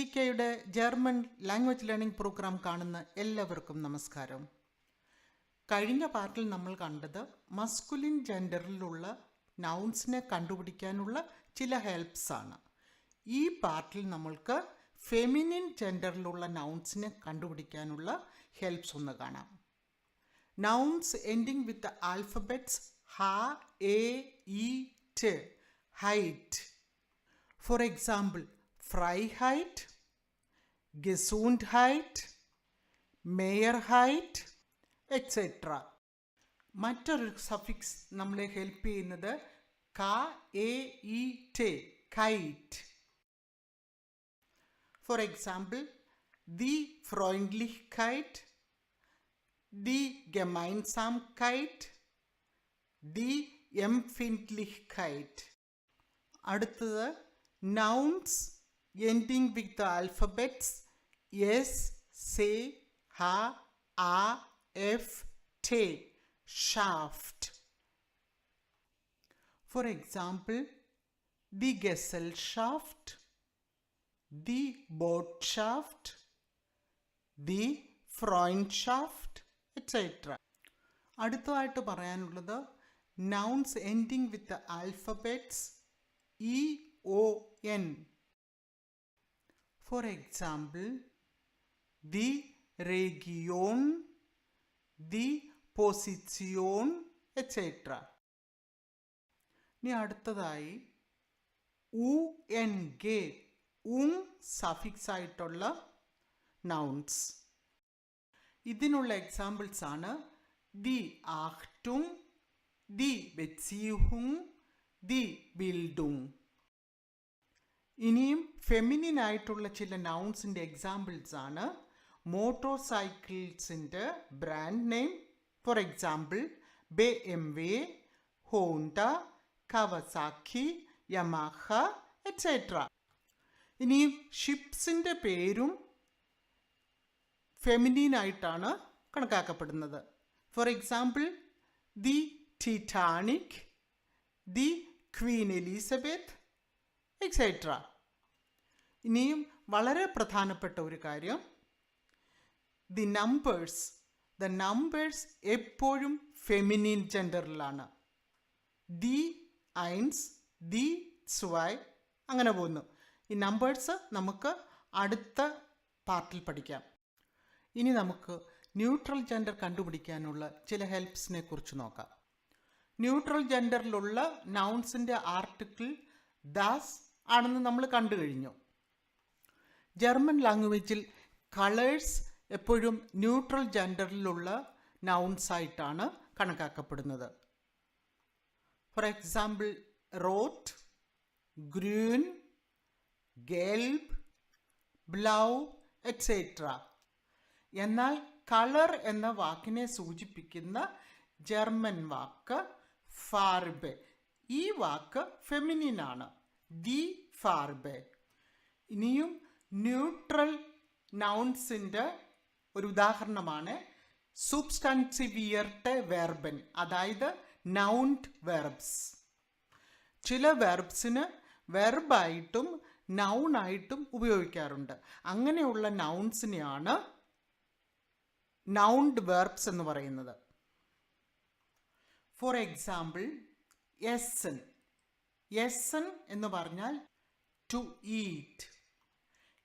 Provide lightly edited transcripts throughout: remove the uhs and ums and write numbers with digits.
GKയുടെ German language learning programme കാണുന്ന എല്ലാവർക്കും നമസ്കാരം. കഴിഞ്ഞ പാർട്ടിൽ നമ്മൾ കണ്ടത് മസ്കുലിൻ ജെൻഡറിലുള്ള നൗൺസിനെ കണ്ടുപിടിക്കാനുള്ള ചില ഹെൽപ്സ് ആണ്. ഈ പാർട്ടിൽ നമ്മൾക്ക് ഫെമിനിൻ ജെൻഡറിലുള്ള നൗൺസിനെ കണ്ടുപിടിക്കാനുള്ള ഹെൽപ്സ് ഒന്ന് കാണാം. നൗൺസ് എൻഡിങ് വിത്ത് ആൽഫബറ്റ്സ് ഹ, എ, ഇ, ട്, ഹൈറ്റ്. For example Freiheit, Gesundheit, Mehrheit, etc. മറ്റൊരു സഫിക്സ് നമ്മളെ ഹെൽപ്പ് ചെയ്യുന്നത് ക, എ, ഇ, ട്, കൈറ്റ്. For example the Freundlichkeit, the Gemeinsamkeit, the Empfindlichkeit. അടുത്തത് nouns ending with the alphabets S, C, H, A, F, T, shaft. For example, the Gesellschaft, the Botschaft, the Freundschaft, etc. അടുത്തതായിട്ട് പറയാനുള്ളത് nouns ending with the alphabets E, O, N. For example, the Region, the Position, etc. ഇനി അടുത്തതായി UNG, suffix ആയിട്ടുള്ള nouns. ഇതിനുള്ള examples ആണ് ദി Achtung, ദി Beziehung, ദി Bildung. ഇനിയും ഫെമിനിൻ ആയിട്ടുള്ള ചില നൗൺസിൻ്റെ എക്സാമ്പിൾസ് ആണ് മോട്ടോർ സൈക്കിൾസിൻ്റെ brand name. For example BMW, Honda, Kawasaki, Yamaha, etcetera. ഇനിയും ഷിപ്സിൻ്റെ പേരും ഫെമിനിൻ ആയിട്ടാണ് കണക്കാക്കപ്പെടുന്നത്. ഫോർ എക്സാമ്പിൾ ദി ടിറ്റാനിക്, ദി ക്വീൻ എലിസബത്ത്, എക്സെട്ര. ഇനിയും വളരെ പ്രധാനപ്പെട്ട ഒരു കാര്യം ദ നമ്പേഴ്സ് എപ്പോഴും ഫെമിനിൻ ജെൻഡറിലാണ്. ദി ഐൻസ്, ദി സ്വൈ, അങ്ങനെ പോകുന്നു. ഈ നമ്പേഴ്സ് നമുക്ക് അടുത്ത പാർട്ടിൽ പഠിക്കാം. ഇനി നമുക്ക് ന്യൂട്രൽ ജെൻഡർ കണ്ടുപിടിക്കാനുള്ള ചില ഹെൽപ്സിനെ കുറിച്ച് നോക്കാം. ന്യൂട്രൽ ജെൻഡറിലുള്ള നൗൺസിൻ്റെ ആർട്ടിക്കിൾ ദാസ് ആണെന്ന് നമ്മൾ കണ്ടു കഴിഞ്ഞു. ജർമ്മൻ ലാംഗ്വേജിൽ കളേഴ്സ് എപ്പോഴും ന്യൂട്രൽ ജെൻഡറിലുള്ള നൗൺസ് ആയിട്ടാണ് കണക്കാക്കപ്പെടുന്നത്. ഫോർ എക്സാമ്പിൾ റോട്ട്, ഗ്രീൻ, ഗെൽബ്, ബ്ലൗ, എക്സെട്ര. എന്നാൽ കളർ എന്ന വാക്കിനെ സൂചിപ്പിക്കുന്ന ജർമ്മൻ വാക്ക് ഫാർബെ. ഈ വാക്ക് ഫെമിനിൻ ആണ്, ദി ഫാർബെ. ഇനിയും ന്യൂട്രൽ നൗൺസിൻ്റെ ഒരു ഉദാഹരണമാണ് സബ്സ്റ്റാൻസിവിയർട്ട് വെർബൻ, അതായത് നൗൺഡ് വെർബ്സ്. ചില വെർബ്സിന് വെർബായിട്ടും നൗണായിട്ടും ഉപയോഗിക്കാറുണ്ട്. അങ്ങനെയുള്ള നൗൺസിനെയാണ് നൗൺഡ് വെർബ്സ് എന്ന് പറയുന്നത്. For example essence. എസൻ എന്ന് പറഞ്ഞാൽ ടു ഈറ്റ്.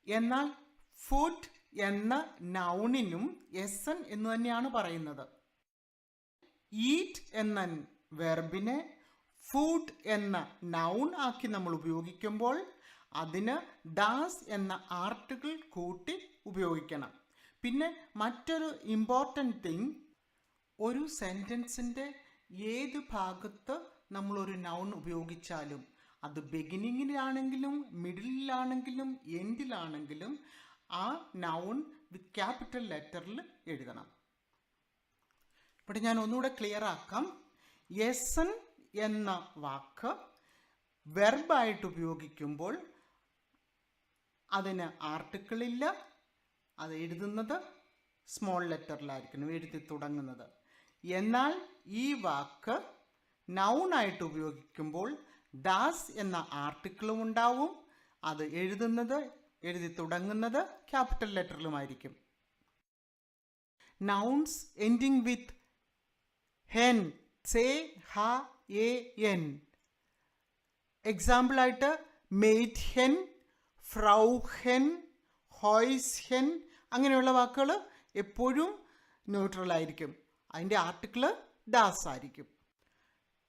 എന്നാൽ ഫുഡ് എന്ന നൗണിനും എസൻ എന്ന് തന്നെയാണ് പറയുന്നത്. ഈറ്റ് എന്ന വെർബിനെ ഫുഡ് എന്ന നൗൺ ആക്കി നമ്മൾ ഉപയോഗിക്കുമ്പോൾ അതിന് ഡാസ് എന്ന ആർട്ടിക്കിൾ കൂട്ടി ഉപയോഗിക്കണം. പിന്നെ മറ്റൊരു ഇമ്പോർട്ടൻ്റ് തിങ്, ഒരു സെൻറ്റൻസിൻ്റെ ഏത് ഭാഗത്ത് നമ്മളൊരു നൗൺ ഉപയോഗിച്ചാലും അത് ബിഗിനിങ്ങിലാണെങ്കിലും മിഡിലാണെങ്കിലും എൻഡിലാണെങ്കിലും ആ നൗൺ വിത്ത് ക്യാപിറ്റൽ ലെറ്ററിൽ എഴുതണം. ഇവിടെ ഞാൻ ഒന്നുകൂടെ ക്ലിയർ ആക്കാം. എസൻ എന്ന വാക്ക് വെർബായിട്ട് ഉപയോഗിക്കുമ്പോൾ അതിന് ആർട്ടിക്കിളില്ല, അത് എഴുതുന്നത് സ്മോൾ ലെറ്ററിലായിരിക്കണം എഴുതി തുടങ്ങുന്നത്. എന്നാൽ ഈ വാക്ക് നൗണായിട്ട് ഉപയോഗിക്കുമ്പോൾ ഡാസ് എന്ന ആർട്ടിക്കിളും ഉണ്ടാവും, അത് എഴുതുന്നത് എഴുതി തുടങ്ങുന്നത് ക്യാപിറ്റൽ ലെറ്ററിലുമായിരിക്കും. നൗൺസ് എൻഡിങ് വിത്ത് ഹെൻ, സേ, ഹ, എ, എൻ. എക്സാമ്പിളായിട്ട് മെയ്ഡ് ഹെൻ, ഫ്രൗ ഹെൻ, ഹോയ്സ് ഹെൻ അങ്ങനെയുള്ള വാക്കുകൾ എപ്പോഴും ന്യൂട്രൽ ആയിരിക്കും. അതിൻ്റെ ആർട്ടിക്കിൾ ഡാസ് ആയിരിക്കും.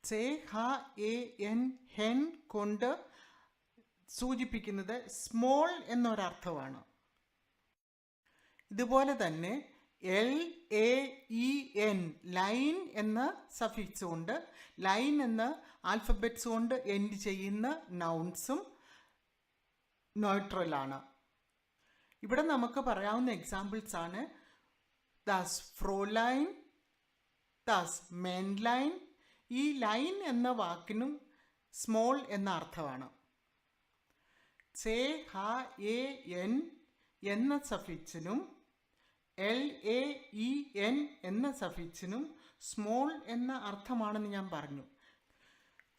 സേ, ഹ, എ, എൻ, ഹെൻ കൊണ്ട് സൂചിപ്പിക്കുന്നത് സ്മോൾ എന്നൊരർത്ഥമാണ്. ഇതുപോലെ തന്നെ എൽ, എ, ഇ, എൻ, ലൈൻ എന്ന സഫിക്സ് കൊണ്ട്, ലൈൻ എന്ന ആൽഫബറ്റ്സ് കൊണ്ട് എൻഡ് ചെയ്യുന്ന നൗൺസും ന്യൂട്രലാണ്. ഇവിടെ നമുക്ക് പറയാവുന്ന എക്സാമ്പിൾസ് ആണ് ദാസ് ഫ്രോലൈൻ, ദാസ് മെൻലൈൻ. ഈ ലൈൻ എന്ന വാക്കിനും സ്മോൾ എന്ന അർത്ഥമാണ്. സേ, ഹ, എ, എൻ എന്ന സഫിക്സിനും എൽ, എ, ഇ, എൻ എന്ന സഫിക്സിനും സ്മോൾ എന്ന അർത്ഥമാണെന്ന് ഞാൻ പറഞ്ഞു.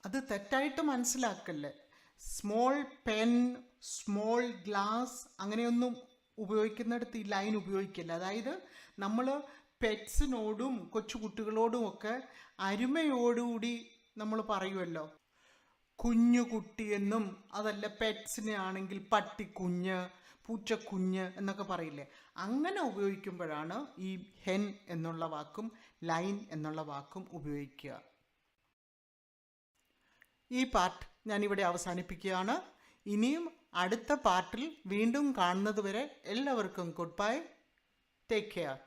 അത് തെറ്റായിട്ട് മനസ്സിലാക്കല്ലേ. സ്മോൾ പെൻ, സ്മോൾ ഗ്ലാസ് അങ്ങനെയൊന്നും ഉപയോഗിക്കുന്നിടത്ത് ഈ ലൈൻ ഉപയോഗിക്കില്ല. അതായത് നമ്മൾ പെറ്റ്സിനോടും കൊച്ചുകുട്ടികളോടും ഒക്കെ അരുമയോടുകൂടി നമ്മൾ പറയുമല്ലോ, കുഞ്ഞു കുട്ടിയെന്നും, അതല്ല പെറ്റ്സിനെ ആണെങ്കിൽ പട്ടിക്കുഞ്ഞ്, പൂച്ചക്കുഞ്ഞ് എന്നൊക്കെ പറയില്ലേ. അങ്ങനെ ഉപയോഗിക്കുമ്പോഴാണ് ഈ ഹെൻ എന്നുള്ള വാക്കും ലൈൻ എന്നുള്ള വാക്കും ഉപയോഗിക്കുക. ഈ പാർട്ട് ഞാനിവിടെ അവസാനിപ്പിക്കുകയാണ്. ഇനിയും അടുത്ത പാർട്ടിൽ വീണ്ടും കാണുന്നത് വരെ എല്ലാവർക്കും ഗുഡ് ബൈ. Take care.